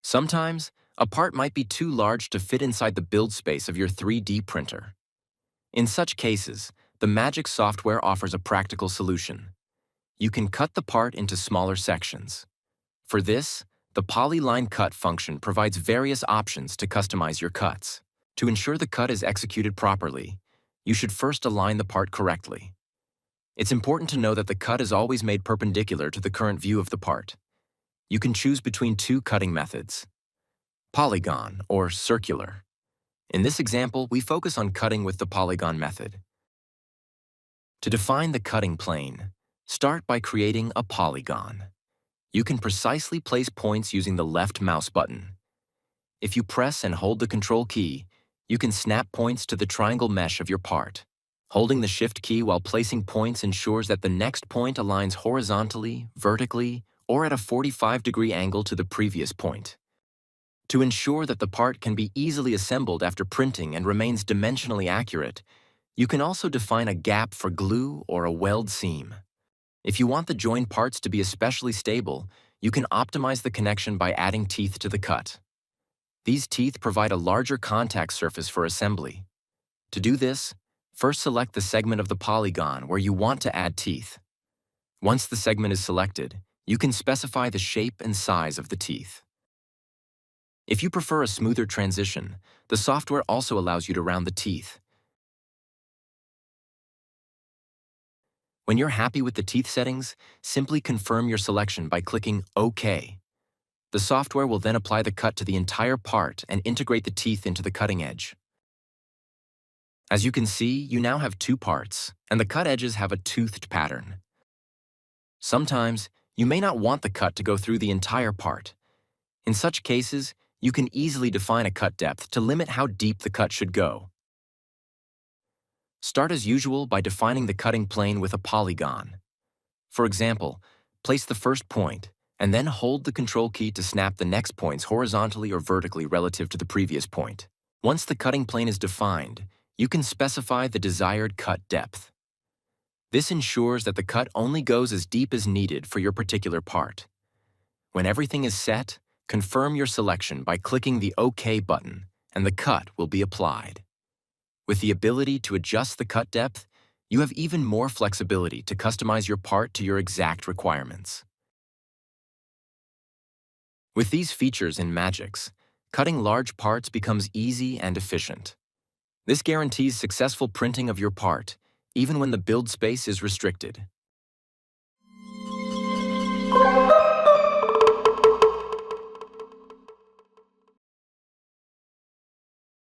Sometimes, a part might be too large to fit inside the build space of your 3D printer. In such cases, the Magic software offers a practical solution. You can cut the part into smaller sections. For this, the Polyline Cut function provides various options to customize your cuts. To ensure the cut is executed properly, you should first align the part correctly. It's important to know that the cut is always made perpendicular to the current view of the part. You can choose between two cutting methods: polygon or circular. In this example, we focus on cutting with the polygon method. To define the cutting plane, start by creating a polygon. You can precisely place points using the left mouse button. If you press and hold the Control key, you can snap points to the triangle mesh of your part. Holding the Shift key while placing points ensures that the next point aligns horizontally, vertically, or at a 45-degree angle to the previous point. To ensure that the part can be easily assembled after printing and remains dimensionally accurate, you can also define a gap for glue or a weld seam. If you want the joined parts to be especially stable, you can optimize the connection by adding teeth to the cut. These teeth provide a larger contact surface for assembly. To do this, first select the segment of the polygon where you want to add teeth. Once the segment is selected, you can specify the shape and size of the teeth. If you prefer a smoother transition, the software also allows you to round the teeth. When you're happy with the teeth settings, simply confirm your selection by clicking OK. The software will then apply the cut to the entire part and integrate the teeth into the cutting edge. As you can see, you now have two parts, and the cut edges have a toothed pattern. Sometimes, you may not want the cut to go through the entire part. In such cases, you can easily define a cut depth to limit how deep the cut should go. Start as usual by defining the cutting plane with a polygon. For example, place the first point, and then hold the Control key to snap the next points horizontally or vertically relative to the previous point. Once the cutting plane is defined, you can specify the desired cut depth. This ensures that the cut only goes as deep as needed for your particular part. When everything is set, confirm your selection by clicking the OK button, and the cut will be applied. With the ability to adjust the cut depth, you have even more flexibility to customize your part to your exact requirements. With these features in Magix, cutting large parts becomes easy and efficient. This guarantees successful printing of your part, even when the build space is restricted.